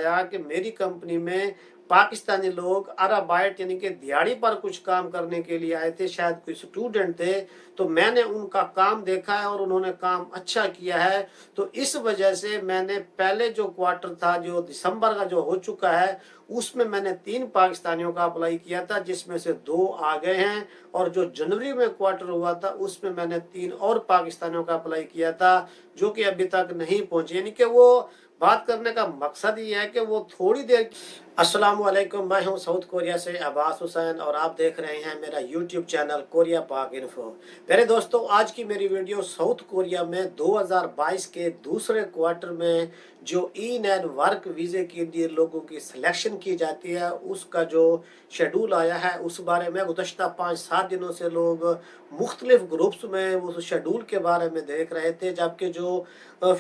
आया कि मेरी कंपनी में पाकिस्तानी लोग अराबाइट यानी कि दिहाड़ी पर कुछ काम करने के लिए आए थे, शायद कोई स्टूडेंट थे। तो मैंने उनका काम देखा है और उन्होंने काम अच्छा किया है। तो इस वजह से मैंने पहले जो क्वार्टर था, जो दिसंबर का जो हो चुका है, उसमें मैंने 3 पाकिस्तानियों का अप्लाई किया था, जिसमें से 2 आ गए हैं। और जो जनवरी में क्वार्टर हुआ था उसमें मैंने 3 और पाकिस्तानियों का अप्लाई किया था, जो कि अभी तक नहीं पहुंचे। यानी कि वो बात करने का मकसद ये है कि वो थोड़ी देर। अस्सलाम वालेकुम, मैं हूं साउथ कोरिया से अब्बास हुसैन और आप देख रहे हैं मेरा यूट्यूब चैनल कोरिया पाक इन्फो। मेरे दोस्तों, आज की मेरी वीडियो साउथ कोरिया में 2022 के दूसरे क्वार्टर में जो इन वर्क वीज़े के लिए लोगों की सिलेक्शन की जाती है, उसका जो शेड्यूल आया है उस बारे में गुज़श्ता 5-7 दिनों से लोग मुख्तलिफ ग्रुप्स में उस शेड्यूल के बारे में देख रहे थे। जबकि जो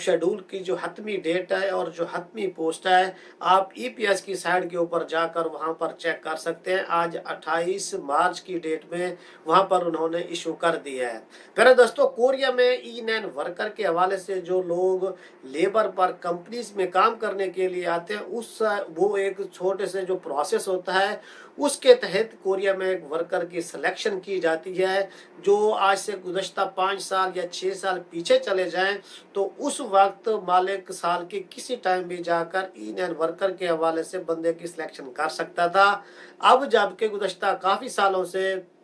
शेड्यूल की जो हतमी डेट है और जो हतमी पोस्ट है, आप ईपीएस की साइट के ऊपर जाकर वहां पर चेक कर सकते हैं। आज 28 मार्च की डेट में वहां पर उन्होंने इशू कर दिया है। मेरे दोस्तों, कोरिया में इन वर्कर के हवाले से जो लोग लेबर पर कंपनीज में काम करने के लिए आते हैं, उस वो एक छोटे से जो प्रोसेस होता है उसके तहत कोरिया में एक वर्कर की सिलेक्शन की जाती है। जो आज से गुज़श्ता 5 साल या 6 साल पीछे चले जाएं तो उस वक्त मालिक साल के किसी टाइम भी जाकर इन वर्कर के हवाले से बंदे की सिलेक्शन कर सकता था। अब जबकि गुज़श्ता काफ़ी सालों से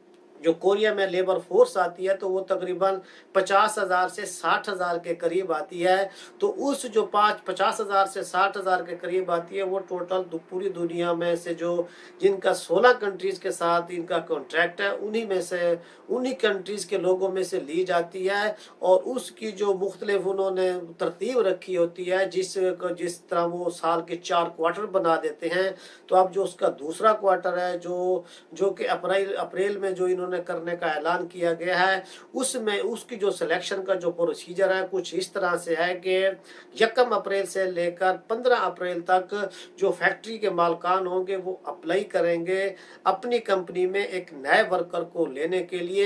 जो कोरिया में लेबर फोर्स आती है तो वो तकरीबन 50,000 से 60,000 के करीब आती है। तो उस जो 50,000 से 60,000 के करीब आती है, वो टोटल पूरी दुनिया में से जो जिनका 16 कंट्रीज के साथ इनका कॉन्ट्रैक्ट है, उन्हीं में से उन्हीं कंट्रीज के लोगों में से ली जाती है। और उसकी जो मुख्तलिफ उन्होंने तरतीब रखी होती है, जिस तरह वो साल के 4 क्वार्टर बना देते हैं। तो अब जो उसका दूसरा क्वार्टर है, जो कि अप्रैल में जो इन्होंने करने का ऐलान किया गया है, उसमें उसकी जो सिलेक्शन का जो प्रोसीजर है कुछ इस तरह से है कि 1 अप्रैल से लेकर 15 अप्रैल तक जो फैक्ट्री के मालकान होंगे वो अप्लाई करेंगे अपनी कंपनी में एक नए वर्कर को लेने के लिए।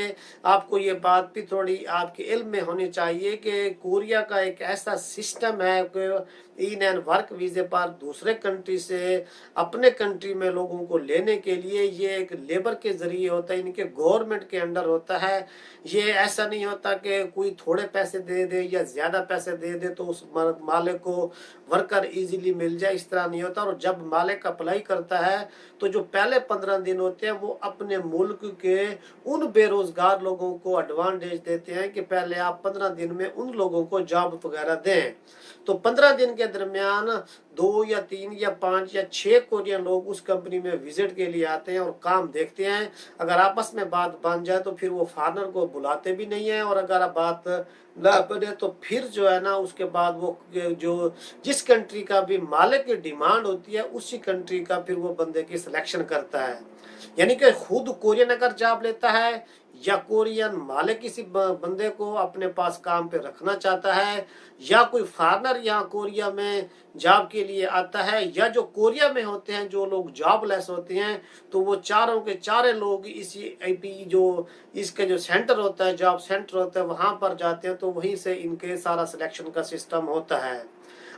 आपको ये बात भी थोड़ी आपके इल्म में होनी चाहिए कि कोरिया का एक ऐसा सिस्टम है कि इन वर्क वीज़े पर दूसरे कंट्री से अपने कंट्री में लोगों को लेने के लिए ये एक लेबर के ज़रिए होता है, इनके गवर्नमेंट के अंडर होता है। ये ऐसा नहीं होता कि कोई थोड़े पैसे दे दे या ज़्यादा पैसे दे दे तो उस मालिक को वर्कर इजीली मिल जाए, इस तरह नहीं होता। और जब मालिक अप्लाई करता है तो जो पहले 15 दिन होते हैं वो अपने मुल्क के उन बेरोज़गार लोगों को एडवांटेज देते हैं कि पहले आप 15 दिन में उन लोगों को जॉब वगैरह दें। तो 15 दिन के दरमियान 2 या 3 या 5 या 6 कोरियन लोग उस कंपनी में विजिट के लिए आते हैं और काम देखते हैं। अगर आपस में बात बन जाए तो फिर वो फॉरेनर को बुलाते भी नहीं है, और अगर बात ना बने तो फिर जो है ना उसके बाद वो जो जिस कंट्री का भी मालिक की डिमांड होती है उसी कंट्री का फिर वो बंदे की सिलेक्शन करता है। यानी कि खुद कोरियन अगर जॉब लेता है या कोरियन मालिक किसी बंदे को अपने पास काम पे रखना चाहता है, या कोई फॉरेनर यहाँ कोरिया में जॉब के लिए आता है, या जो कोरिया में होते हैं जो लोग जॉबलेस होते हैं, तो वो चारों के चारे लोग इसी आईपी जो इसके जो सेंटर होता है, जॉब सेंटर होता है, वहाँ पर जाते हैं। तो वहीं से इनके सारा सिलेक्शन का सिस्टम होता है।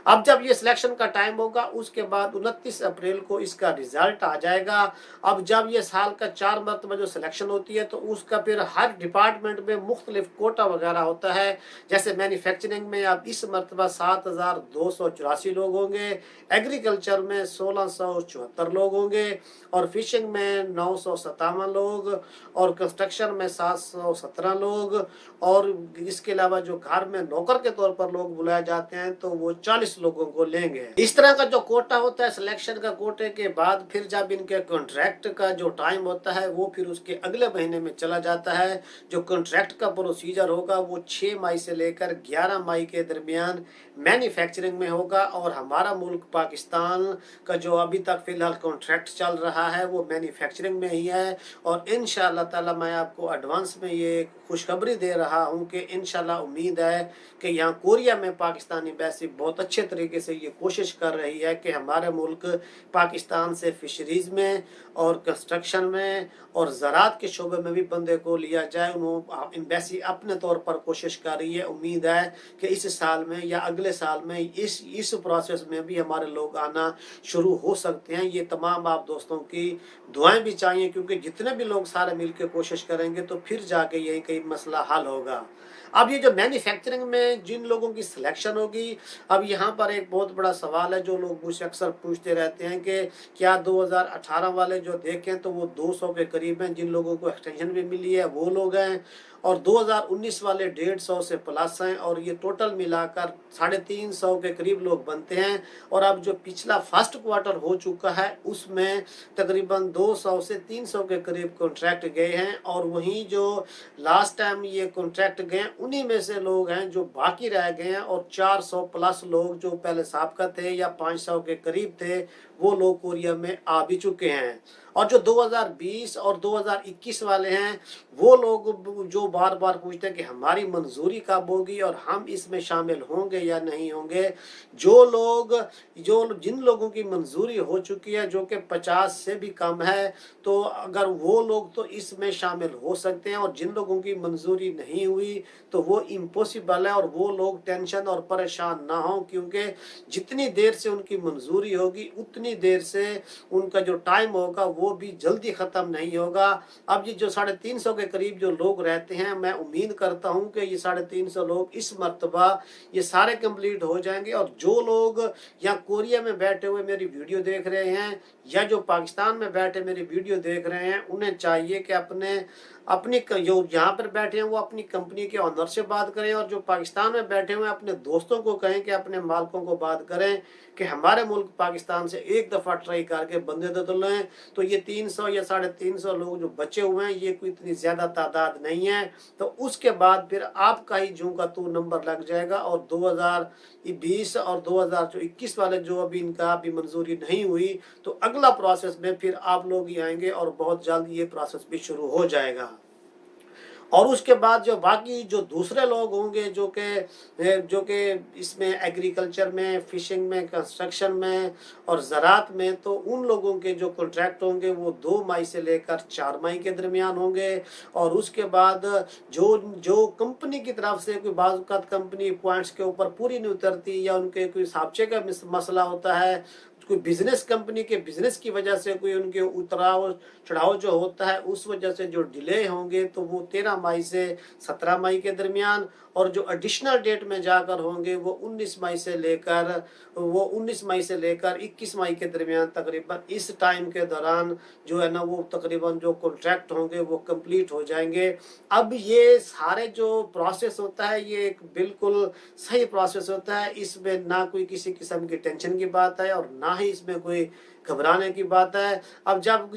अब जब ये सिलेक्शन का टाइम होगा उसके बाद 29 अप्रैल को इसका रिजल्ट आ जाएगा। अब जब ये साल का 4 मरतबा जो सिलेक्शन होती है तो उसका फिर हर डिपार्टमेंट में मुख्तलिफ कोटा वगैरह होता है। जैसे मैन्युफैक्चरिंग में अब इस मरतबा 7,284 लोग होंगे, एग्रीकल्चर में 1,674 लोग होंगे, और फिशिंग में 957 लोग, और कंस्ट्रक्शन में 717 लोग, और इसके अलावा जो घर में नौकर के तौर पर लोग बुलाए जाते हैं तो वो 40 लोगों को लेंगे। इस तरह का जो कोटा होता है सिलेक्शन का, कोटे के बाद फिर जब इनके कॉन्ट्रैक्ट का जो टाइम होता है वो फिर उसके अगले महीने में चला जाता है। जो कॉन्ट्रैक्ट का प्रोसीजर होगा वो 6 मई से लेकर 11 मई के दरमियान मैन्युफैक्चरिंग में होगा। और हमारा मुल्क पाकिस्तान का जो अभी तक फिलहाल कॉन्ट्रैक्ट चल रहा है वो मैन्युफैक्चरिंग में ही है। और इंशाअल्लाह ताला मैं आपको एडवांस में ये खुशखबरी दे रहा हूँ कि इंशाअल्लाह उम्मीद है कि यहाँ कोरिया में पाकिस्तानी बैसी बहुत अच्छे अच्छे तरीके से ये कोशिश कर रही है कि हमारे मुल्क पाकिस्तान से फिशरीज़ में और कंस्ट्रक्शन में और ज़राअत के शोबे में भी बंदे को लिया जाए। एम्बेसी अपने तौर पर कोशिश कर रही है। उम्मीद है कि इस साल में या अगले साल में इस प्रोसेस में भी हमारे लोग आना शुरू हो सकते हैं। ये तमाम आप दोस्तों की दुआएं भी चाहिए, क्योंकि जितने भी लोग सारे मिलकर कोशिश करेंगे तो फिर जाके यही कई मसला हल होगा। अब ये जो मैन्युफैक्चरिंग में जिन लोगों की सिलेक्शन होगी, अब यहाँ पर एक बहुत बड़ा सवाल है जो लोग मुझसे अक्सर पूछते रहते हैं कि क्या 2018 वाले जो देखें तो वो 200 के करीब हैं, जिन लोगों को एक्सटेंशन भी मिली है वो लोग हैं, और 2019 वाले 150 से प्लस हैं, और ये टोटल मिलाकर 350 के करीब लोग बनते हैं। और अब जो पिछला फर्स्ट क्वार्टर हो चुका है उसमें तकरीबन 200 से 300 के करीब कॉन्ट्रैक्ट गए हैं, और वहीं जो लास्ट टाइम ये कॉन्ट्रैक्ट गए उन्हीं में से लोग हैं जो बाकी रह गए हैं, और 400 प्लस लोग जो पहले साबका थे या 500 के करीब थे वो लोग कोरिया में आ भी चुके हैं। और जो 2020 और 2021 वाले हैं वो लोग जो बार बार पूछते हैं कि हमारी मंजूरी कब होगी और हम इसमें शामिल होंगे या नहीं होंगे, जिन लोगों की मंजूरी हो चुकी है जो कि 50 से भी कम है, तो अगर वो लोग तो इसमें शामिल हो सकते हैं, और जिन लोगों की मंजूरी नहीं हुई तो वो इम्पॉसिबल है, और वो लोग टेंशन और परेशान ना हो, क्योंकि जितनी देर से उनकी मंजूरी होगी उतनी देर से उनका जो टाइम होगा वो भी जल्दी ख़त्म नहीं होगा। अब ये जो 350 के करीब जो लोग रहते हैं, मैं उम्मीद करता हूँ कि ये 350 लोग इस मर्तबा ये सारे कंप्लीट हो जाएंगे। और जो लोग या कोरिया में बैठे हुए मेरी वीडियो देख रहे हैं या जो पाकिस्तान में बैठे मेरी वीडियो देख रहे हैं, उन्हें चाहिए कि अपनी जो यहाँ पर बैठे हैं वो अपनी कंपनी के ऑनर से बात करें, और जो पाकिस्तान में बैठे हुए अपने दोस्तों को कहें कि अपने मालिकों को बात करें कि हमारे मुल्क पाकिस्तान से एक दफ़ा ट्राई करके बंदे दे लें। तो ये 300 या 350 लोग जो बचे हुए हैं ये कोई इतनी ज़्यादा तादाद नहीं है, तो उसके बाद फिर आपका ही जूं का तू नंबर लग जाएगा। और 2020 और 2021 वाले जो अभी इनका अभी मंजूरी नहीं हुई तो अगला प्रोसेस में फिर आप लोग ही आएंगे, और बहुत जल्द ये प्रोसेस भी शुरू हो जाएगा। और उसके बाद जो बाकी जो दूसरे लोग होंगे जो कि इसमें एग्रीकल्चर में, फिशिंग में, कंस्ट्रक्शन में और ज़राअत में, तो उन लोगों के जो कॉन्ट्रैक्ट होंगे वो 2 मई से लेकर 4 मई के दरमियान होंगे। और उसके बाद जो कंपनी की तरफ से कोई बाज़ कंपनी पॉइंट्स के ऊपर पूरी नहीं उतरती, या उनके कोई साबचे का मसला होता है, कोई बिजनेस कंपनी के बिजनेस की वजह से कोई उनके उतराव चढ़ाव जो होता है उस वजह से जो डिले होंगे, तो वो 13 मई से 17 मई के दरमियान, और जो एडिशनल डेट में जाकर होंगे वो 19 मई से लेकर 21 मई के दरमियान, तकरीबन इस टाइम के दौरान जो है ना वो तकरीबन जो कॉन्ट्रैक्ट होंगे वो कंप्लीट हो जाएंगे। अब ये सारे जो प्रोसेस होता है ये एक बिल्कुल सही प्रोसेस होता है, इसमें ना कोई किसी किस्म की टेंशन की बात है और ना ही इसमें कोई घबराने की बात है। अब जब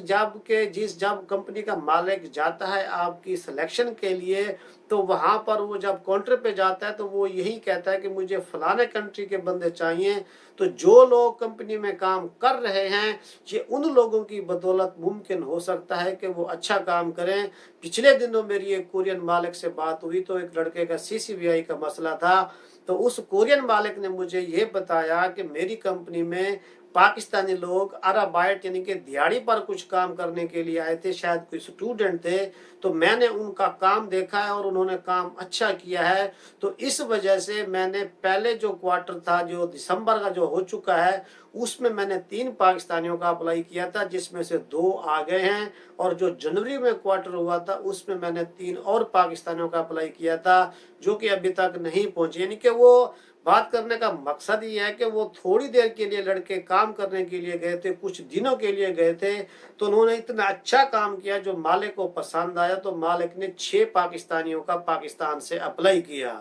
कंपनी का मालिक जाता है आपकी सिलेक्शन के लिए, तो वहाँ पर वो जब काउंटर पे जाता है तो वो यही कहता है कि मुझे फलाने कंट्री के बंदे चाहिए। तो जो लोग कंपनी में काम कर रहे हैं ये उन लोगों की बदौलत मुमकिन हो सकता है कि वो अच्छा काम करें। पिछले दिनों मेरी एक कोरियन मालिक से बात हुई, तो एक लड़के का CCBI का मसला था, तो उस कोरियन मालिक ने मुझे ये बताया कि मेरी कंपनी में पाकिस्तानी लोग अराबाइट यानी कि दिहाड़ी पर कुछ काम करने के लिए आए थे, शायद कोई स्टूडेंट थे, तो मैंने उनका काम देखा है और उन्होंने काम अच्छा किया है। तो इस वजह से मैंने पहले जो क्वार्टर था जो दिसंबर का जो हो चुका है उसमें मैंने 3 पाकिस्तानियों का अप्लाई किया था, जिसमें से 2 आ गए हैं, और जो जनवरी में क्वार्टर हुआ था उसमें मैंने 3 और पाकिस्तानियों का अप्लाई किया था जो कि अभी तक नहीं पहुंचे। यानी कि वो बात करने का मकसद ये है कि वो थोड़ी देर के लिए लड़के काम करने के लिए गए थे, कुछ दिनों के लिए गए थे, तो उन्होंने इतना अच्छा काम किया जो मालिक को पसंद आया, तो मालिक ने 6 पाकिस्तानियों का पाकिस्तान से अप्लाई किया।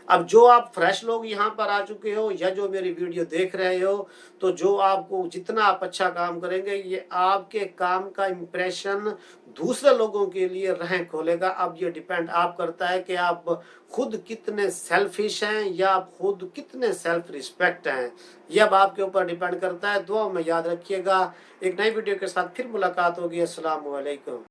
अब जो आप फ्रेश लोग यहाँ पर आ चुके हो या जो मेरी वीडियो देख रहे हो, तो जो आपको जितना आप अच्छा काम करेंगे ये आपके काम का इम्प्रेशन दूसरे लोगों के लिए राहें खोलेगा। अब ये डिपेंड आप करता है कि आप खुद कितने सेल्फिश हैं या आप खुद कितने सेल्फ रिस्पेक्ट हैं, ये अब आपके ऊपर डिपेंड करता है। दुआ में याद रखिएगा। एक नई वीडियो के साथ फिर मुलाकात होगी। अस्सलाम वालेकुम।